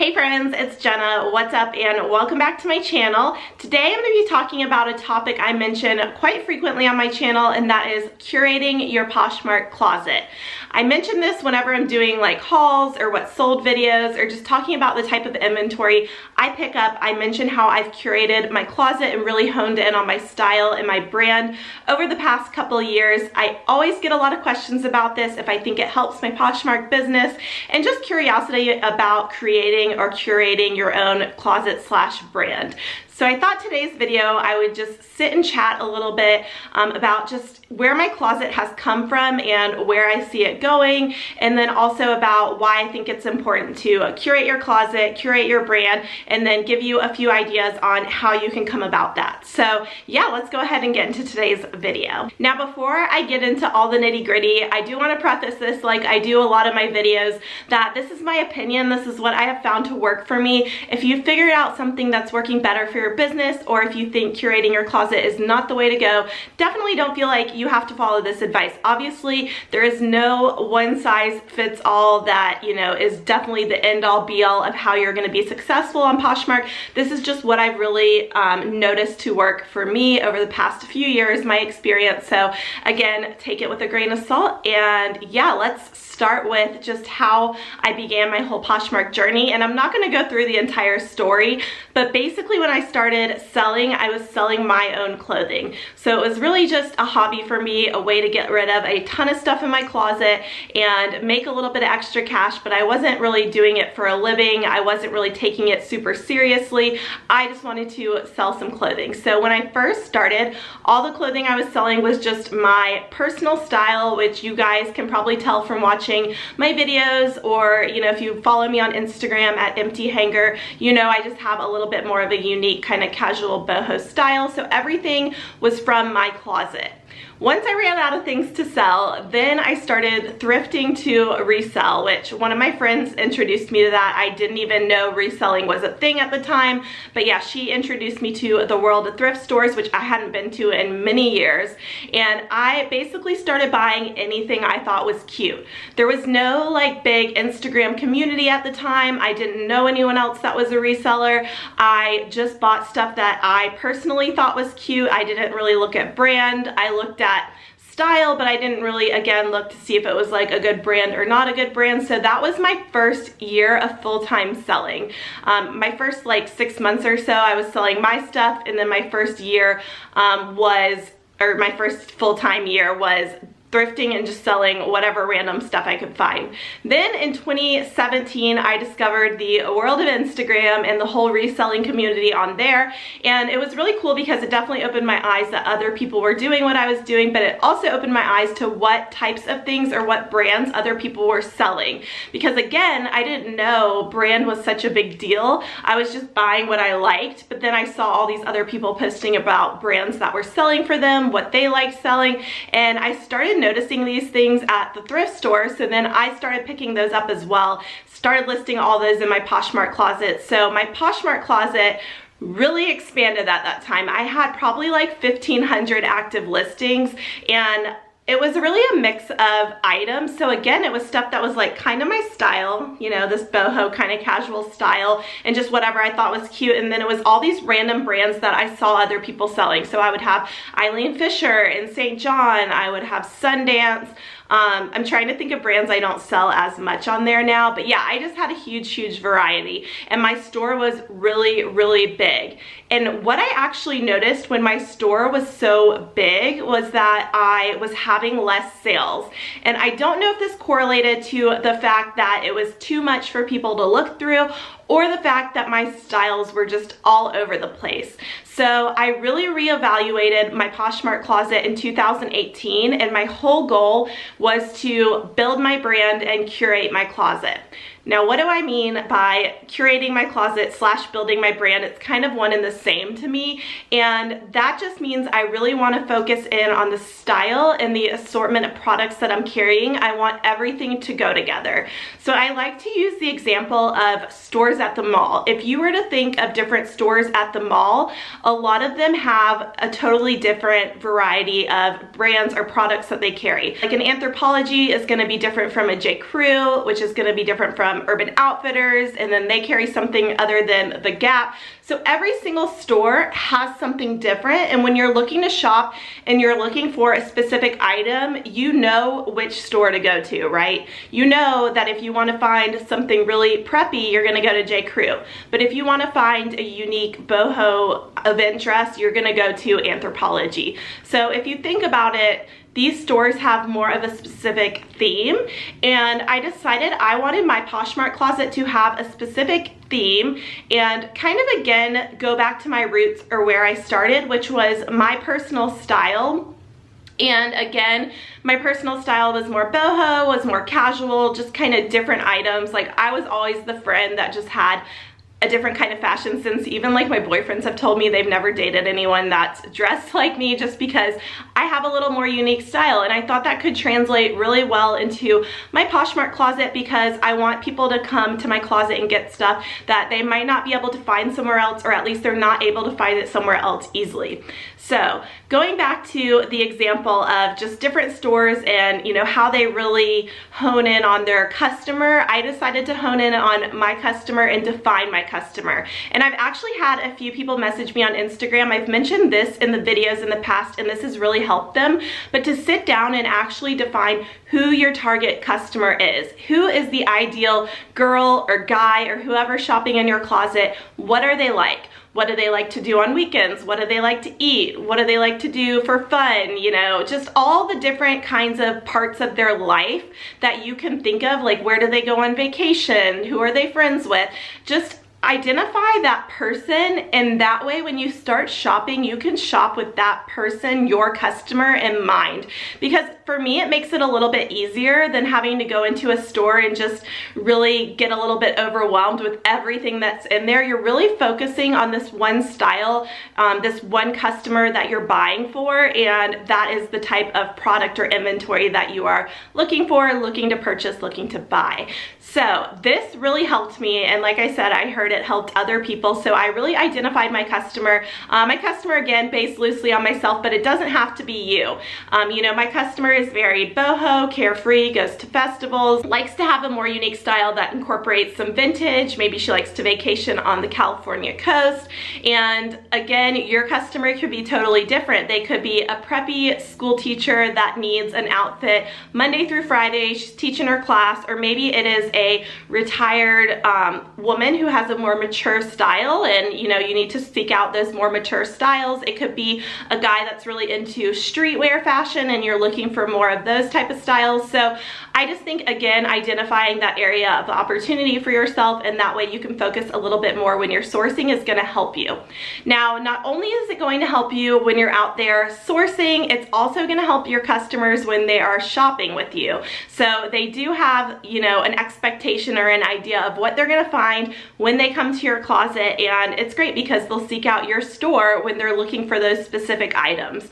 Hey friends, it's Jenna. What's up and welcome back to my channel. Today I'm going to be talking about a topic I mention quite frequently on my channel, and that is curating your Poshmark closet. I mention this whenever I'm doing like hauls or what sold videos or just talking about the type of inventory I pick up. I mention how I've curated my closet and really honed in on my style and my brand over the past couple of years. I always get a lot of questions about this, if I think it helps my Poshmark business, and just curiosity about creating or curating your own closet slash brand. So I thought today's video I would just sit and chat a little bit about just where my closet has come from and where I see it going, and then also about why I think it's important to curate your closet, curate your brand, and then give you a few ideas on how you can come about that. So yeah, let's go ahead and get into today's video. Now before I get into all the nitty-gritty, I do want to preface this, like I do a lot of my videos, that this is my opinion. This is what I have found to work for me. If you figured out something that's working better for your business, or if you think curating your closet is not the way to go, definitely don't feel like you have to follow this advice. Obviously, there is no one size fits all that, you know, is definitely the end all be all of how you're going to be successful on Poshmark. This is just what I've really noticed to work for me over the past few years, my experience. So again, take it with a grain of salt. And yeah, let's start with just how I began my whole Poshmark journey. And I'm not going to go through the entire story, but basically when I started selling, I was selling my own clothing. So it was really just a hobby for me, a way to get rid of a ton of stuff in my closet and make a little bit of extra cash, but I wasn't really doing it for a living. I wasn't really taking it super seriously. I just wanted to sell some clothing. So when I first started, all the clothing I was selling was just my personal style, which you guys can probably tell from watching my videos, or you know, if you follow me on Instagram at EMPTYHANGER, you know I just have a little bit more of a unique kind of casual boho style. So everything was from my closet. Once I ran out of things to sell, then I started thrifting to resell, which one of my friends introduced me to that. I didn't even know reselling was a thing at the time, but yeah, she introduced me to the world of thrift stores, which I hadn't been to in many years. And I basically started buying anything I thought was cute. There was no like big Instagram community at the time. I didn't know anyone else that was a reseller. I just bought stuff that I personally thought was cute. I didn't really look at brand. I looked at style, but I didn't really, again, look to see if it was like a good brand or not a good brand. So that was my first year of full-time selling. My first like 6 months or so, I was selling my stuff, and then my first year my first full-time year was thrifting and just selling whatever random stuff I could find. Then in 2017, I discovered the world of Instagram and the whole reselling community on there. And it was really cool because it definitely opened my eyes that other people were doing what I was doing, but it also opened my eyes to what types of things or what brands other people were selling. Because again, I didn't know brand was such a big deal. I was just buying what I liked, but then I saw all these other people posting about brands that were selling for them, what they liked selling, and I started noticing these things at the thrift store. So then I started picking those up as well, started listing all those in my Poshmark closet. So my Poshmark closet really expanded at that time. I had probably like 1,500 active listings, and it was really a mix of items. So again, it was stuff that was like kind of my style, you know, this boho kind of casual style, and just whatever I thought was cute. And then it was all these random brands that I saw other people selling. So I would have Eileen Fisher and St. John, I would have Sundance. I'm trying to think of brands I don't sell as much on there now, but yeah, I just had a huge variety, and my store was really big. And what I actually noticed when my store was so big was that I was having less sales. And I don't know if this correlated to the fact that it was too much for people to look through, or the fact that my styles were just all over the place. So I really reevaluated my Poshmark closet in 2018, and my whole goal was to build my brand and curate my closet. Now, what do I mean by curating my closet slash building my brand? It's kind of one and the same to me, and that just means I really want to focus in on the style and the assortment of products that I'm carrying. I want everything to go together. So I like to use the example of stores at the mall. If you were to think of different stores at the mall, a lot of them have a totally different variety of brands or products that they carry. Like an Anthropologie is going to be different from a J. Crew, which is going to be different from from Urban Outfitters, and then they carry something other than the Gap. So every single store has something different, and when you're looking to shop and you're looking for a specific item, you know which store to go to, right? You know that if you want to find something really preppy, you're going to go to J. Crew. But if you want to find a unique boho event dress, you're going to go to Anthropologie. So if you think about it, these stores have more of a specific theme, and I decided I wanted my Poshmark closet to have a specific theme and kind of again go back to my roots, or where I started, which was my personal style. And again, my personal style was more boho, was more casual, just kind of different items. Like, I was always the friend that just had a different kind of fashion sense. Even like my boyfriends have told me they've never dated anyone that's dressed like me, just because I have a little more unique style. And I thought that could translate really well into my Poshmark closet, because I want people to come to my closet and get stuff that they might not be able to find somewhere else, or at least they're not able to find it somewhere else easily. So going back to the example of just different stores and, you know, how they really hone in on their customer, I decided to hone in on my customer and define my customer. And I've actually had a few people message me on Instagram. I've mentioned this in the videos in the past, and this has really helped them. But to sit down and actually define who your target customer is. Who is the ideal girl or guy or whoever shopping in your closet? What are they like? What do they like to do on weekends? What do they like to eat? What do they like to do for fun? You know, just all the different kinds of parts of their life that you can think of, like where do they go on vacation? Who are they friends with? Just identify that person, and that way when you start shopping, you can shop with that person, your customer, in mind. Because for me, it makes it a little bit easier than having to go into a store and just really get a little bit overwhelmed with everything that's in there. You're really focusing on this one style, this one customer that you're buying for, and that is the type of product or inventory that you are looking for, looking to purchase, looking to buy. So this really helped me, and like I said, I heard it helped other people. So I really identified my customer. My customer, again, based loosely on myself, but it doesn't have to be you. You know, my customer is very boho, carefree, goes to festivals, likes to have a more unique style that incorporates some vintage. Maybe she likes to vacation on the California coast. And again, your customer could be totally different. They could be a preppy school teacher that needs an outfit Monday through Friday. She's teaching her class, or maybe it is a retired woman who has a more mature style, and you know, you need to seek out those more mature styles. It could be a guy that's really into streetwear fashion and you're looking for more of those type of styles. So I just think, again, identifying that area of opportunity for yourself, and that way you can focus a little bit more when you're sourcing, is going to help you. Now, not only is it going to help you when you're out there sourcing, it's also going to help your customers when they are shopping with you. So they do have, you know, an expectation or an idea of what they're going to find when they come to your closet, and it's great because they'll seek out your store when they're looking for those specific items.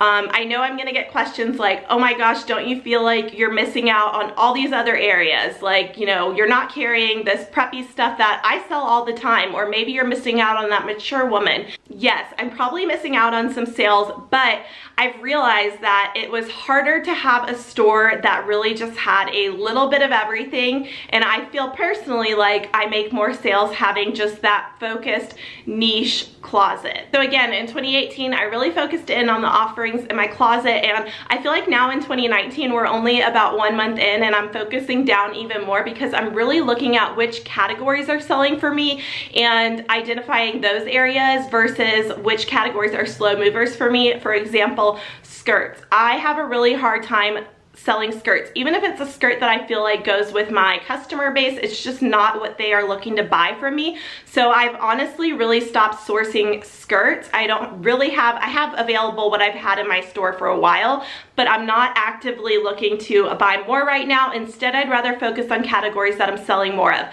I know I'm gonna get questions like, oh my gosh, don't you feel like you're missing out on all these other areas? Like, you know, you're not carrying this preppy stuff that I sell all the time, or maybe you're missing out on that mature woman. Yes, I'm probably missing out on some sales, but I've realized that it was harder to have a store that really just had a little bit of everything, and I feel personally like I make more sales having just that focused niche closet. So again, in 2018, I really focused in on the offerings in my closet, and I feel like now in 2019, we're only about 1 month in, and I'm focusing down even more because I'm really looking at which categories are selling for me and identifying those areas versus which categories are slow movers for me. For example, skirts. I have a really hard time selling skirts. Even if it's a skirt that I feel like goes with my customer base, it's just not what they are looking to buy from me. So I've honestly really stopped sourcing skirts. I have available what I've had in my store for a while, but I'm not actively looking to buy more right now. Instead, I'd rather focus on categories that I'm selling more of.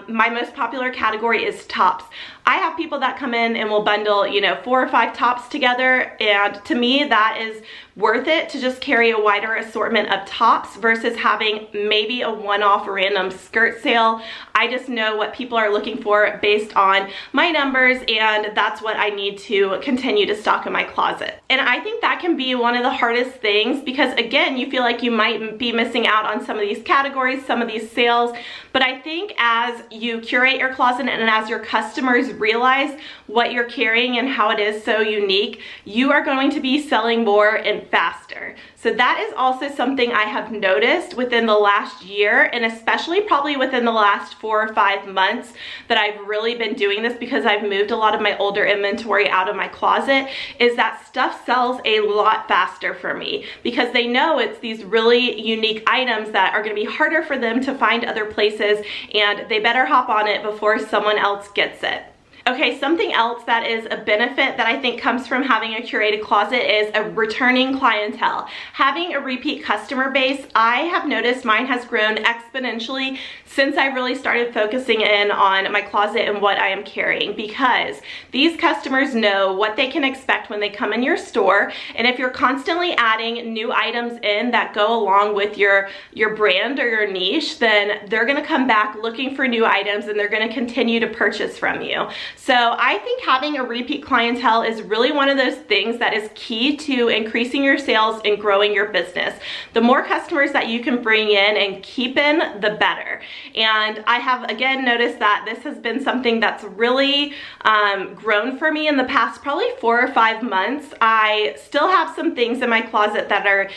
My most popular category is tops. I have people that come in and will bundle, you know, 4 or 5 tops together, and to me that is worth it to just carry a wider assortment of tops versus having maybe a one-off random skirt sale. I just know what people are looking for based on my numbers, and that's what I need to continue to stock in my closet. And I think that can be one of the hardest things because, again, you feel like you might be missing out on some of these categories, some of these sales, But I think as you curate your closet and as your customers realize what you're carrying and how it is so unique, you are going to be selling more and faster. So that is also something I have noticed within the last year, and especially probably within the last 4 or 5 months that I've really been doing this, because I've moved a lot of my older inventory out of my closet, is that stuff sells a lot faster for me because they know it's these really unique items that are going to be harder for them to find other places, and they better hop on it before someone else gets it. Okay, something else that is a benefit that I think comes from having a curated closet is a returning clientele. Having a repeat customer base, I have noticed mine has grown exponentially since I really started focusing in on my closet and what I am carrying, because these customers know what they can expect when they come in your store, and if you're constantly adding new items in that go along with your brand or your niche, then they're gonna come back looking for new items and they're gonna continue to purchase from you. So I think having a repeat clientele is really one of those things that is key to increasing your sales and growing your business. The more customers that you can bring in and keep in, the better. And I have again noticed that this has been something that's really grown for me in the past probably 4 or 5 months. I still have some things in my closet that are,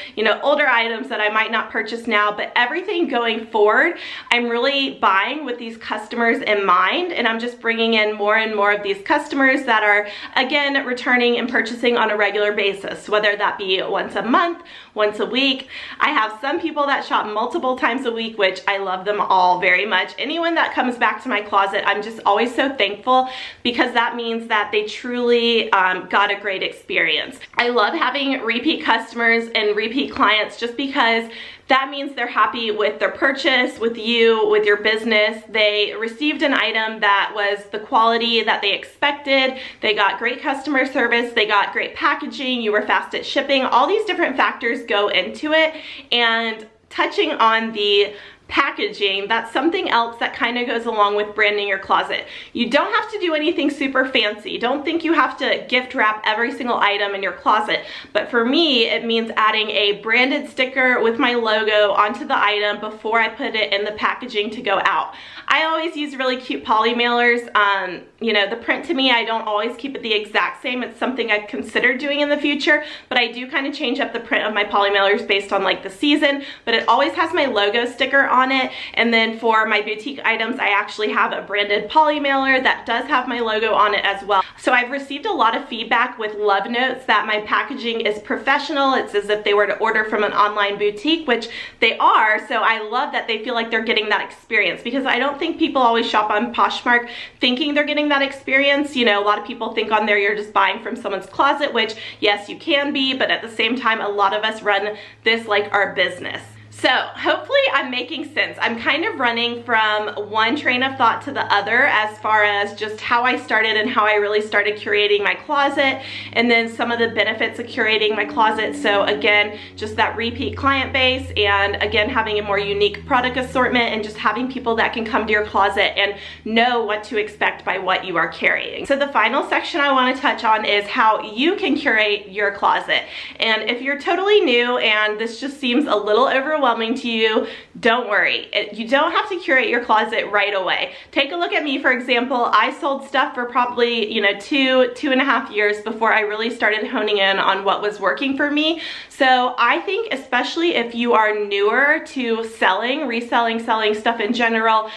older items that I might not purchase now, but everything going forward, I'm really buying with these customers in mind, and I'm just bringing in more and more of these customers that are, again, returning and purchasing on a regular basis, whether that be once a month, once a week. I have some people that shop multiple times a week, which I love them all very much. Anyone that comes back to my closet, I'm just always so thankful, because that means that they truly got a great experience. I love having repeat customers and repeat clients just because that means they're happy with their purchase, with you, with your business. They received an item that was the quality that they expected. They got great customer service. They got great packaging. You were fast at shipping. All these different factors go into it. And touching on the packaging, that's something else that kind of goes along with branding your closet. You don't have to do anything super fancy. Don't think you have to gift wrap every single item in your closet. But for me, it means adding a branded sticker with my logo onto the item before I put it in the packaging to go out. I always use really cute poly mailers. The print to me, I don't always keep it the exact same. It's something I've considered doing in the future, but I do kind of change up the print of my poly mailers based on like the season, but it always has my logo sticker on it. And then for my boutique items, I actually have a branded poly mailer that does have my logo on it as well. So I've received a lot of feedback with love notes that my packaging is professional. It's as if they were to order from an online boutique, which they are. So I love that they feel like they're getting that experience, because I don't think people always shop on Poshmark thinking they're getting that experience. A lot of people think on there you're just buying from someone's closet, which yes, you can be, but at the same time, a lot of us run this like our business. So hopefully I'm making sense. I'm kind of running from one train of thought to the other as far as just how I started and how I really started curating my closet, and then some of the benefits of curating my closet. So again, just that repeat client base, and again, having a more unique product assortment, and just having people that can come to your closet and know what to expect by what you are carrying. So the final section I want to touch on is how you can curate your closet. And if you're totally new and this just seems a little overwhelming to you, don't worry. You don't have to curate your closet right away. Take a look at me, for example. I sold stuff for probably, 2.5 years before I really started honing in on what was working for me. So I think especially if you are newer to selling, reselling, selling stuff in general,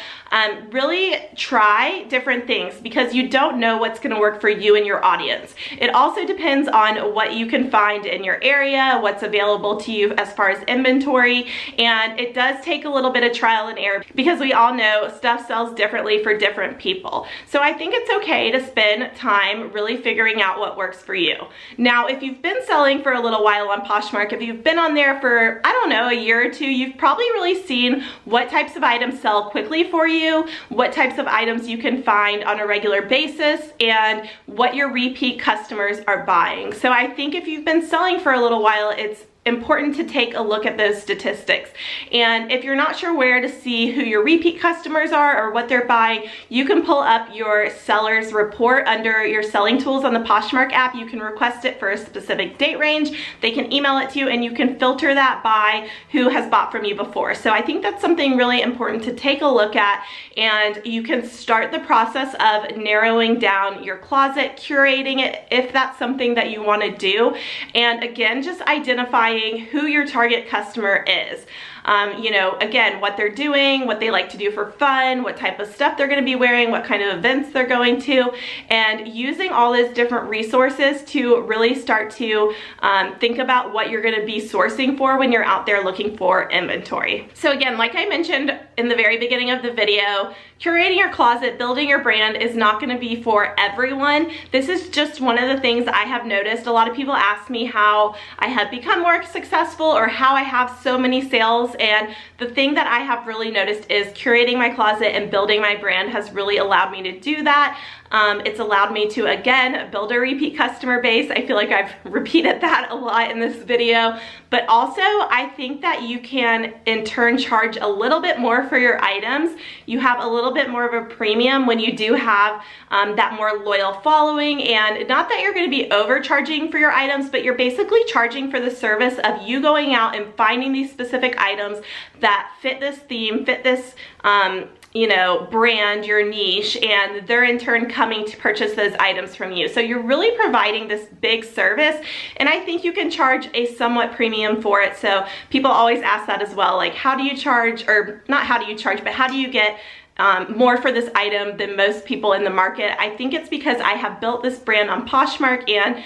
really try different things, because you don't know what's going to work for you and your audience. It also depends on what you can find in your area, what's available to you as far as inventory, and it does take a little bit of trial and error, because we all know stuff sells differently for different people. So I think it's okay to spend time really figuring out what works for you. Now, if you've been selling for a little while on Poshmark, if you've been on there for, I don't know, a year or two, you've probably really seen what types of items sell quickly for you, what types of items you can find on a regular basis, and what your repeat customers are buying. So I think if you've been selling for a little while, it's important to take a look at those statistics. And if you're not sure where to see who your repeat customers are or what they're buying, you can pull up your seller's report under your selling tools on the Poshmark app. You can request it for a specific date range. They can email it to you and you can filter that by who has bought from you before. So I think that's something really important to take a look at, and you can start the process of narrowing down your closet, curating it if that's something that you want to do. And again, just identifying who your target customer is. You know, again, what they're doing, what they like to do for fun, what type of stuff they're going to be wearing, what kind of events they're going to, and using all those different resources to really start to think about what you're going to be sourcing for when you're out there looking for inventory. So again, like I mentioned in the very beginning of the video, curating your closet, building your brand is not going to be for everyone. This is just one of the things I have noticed. A lot of people ask me how I have become more successful or how I have so many sales, and the thing that I have really noticed is curating my closet and building my brand has really allowed me to do that. It's allowed me to, again, build a repeat customer base. I feel like I've repeated that a lot in this video, but also I think that you can in turn charge a little bit more for your items. You have a little bit more of a premium when you do have that more loyal following, and not that you're going to be overcharging for your items, but you're basically charging for the service of you going out and finding these specific items that fit this theme, fit this you know, brand, your niche, and they're in turn coming to purchase those items from you. So you're really providing this big service, and I think you can charge a somewhat premium for it. So people always ask that as well, like how do you charge, or not how do you charge, but how do you get more for this item than most people in the market? I think it's because I have built this brand on Poshmark, and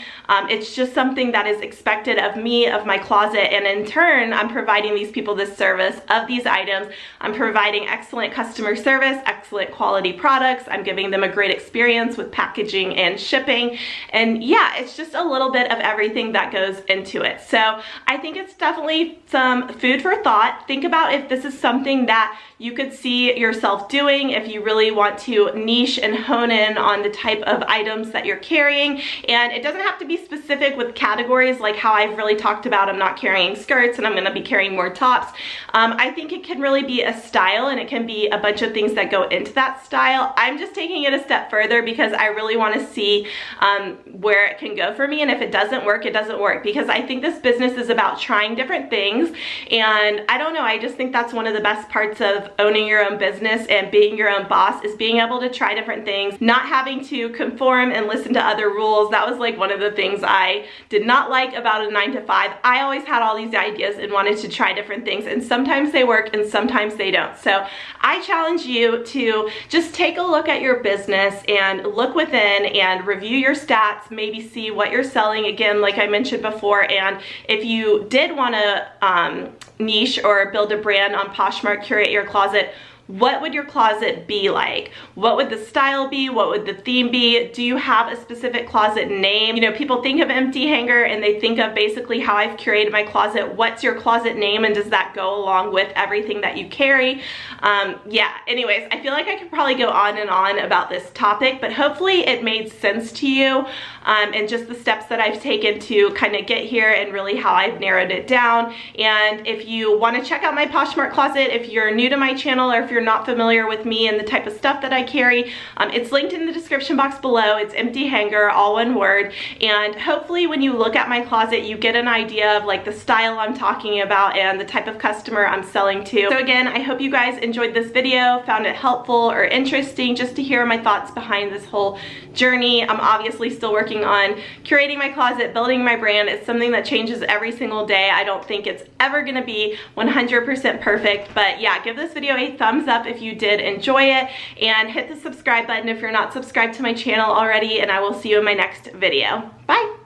it's just something that is expected of me, of my closet, and in turn I'm providing these people this service of these items. I'm providing excellent customer service, excellent quality products. I'm giving them a great experience with packaging and shipping, and yeah, it's just a little bit of everything that goes into it. So I think it's definitely some food for thought. Think about if this is something that you could see yourself doing, if you really want to niche and hone in on the type of items that you're carrying. And it doesn't have to be specific with categories like how I've really talked about. I'm not carrying skirts and I'm going to be carrying more tops. I think it can really be a style, and it can be a bunch of things that go into that style. I'm just taking it a step further because I really want to see where it can go for me, and if it doesn't work, it doesn't work, because I think this business is about trying different things. And I don't know, I just think that's one of the best parts of owning your own business and being your own boss, is being able to try different things, not having to conform and listen to other rules. That was like one of the things I did not like about a 9-to-5. I always had all these ideas and wanted to try different things, and sometimes they work and sometimes they don't. So I challenge you to just take a look at your business and look within and review your stats, maybe see what you're selling, again, like I mentioned before. And if you did want to niche or build a brand on Poshmark, curate your closet, what would your closet be like? What would the style be? What would the theme be? Do you have a specific closet name? You know, people think of Empty Hanger and they think of basically how I've curated my closet. What's your closet name, and does that go along with everything that you carry? Yeah, anyways, I feel like I could probably go on and on about this topic, but hopefully it made sense to you, and just the steps that I've taken to kind of get here and really how I've narrowed it down. And if you want to check out my Poshmark closet, if you're new to my channel or if you're not familiar with me and the type of stuff that I carry, it's linked in the description box below. It's Empty Hanger, all one word. And hopefully when you look at my closet, you get an idea of like the style I'm talking about and the type of customer I'm selling to. So again, I hope you guys enjoyed this video, found it helpful or interesting, just to hear my thoughts behind this whole journey. I'm obviously still working on curating my closet, building my brand. It's something that changes every single day. I don't think it's ever gonna be 100% perfect, but yeah, give this video a thumbs up if you did enjoy it, and hit the subscribe button if you're not subscribed to my channel already, and I will see you in my next video. Bye!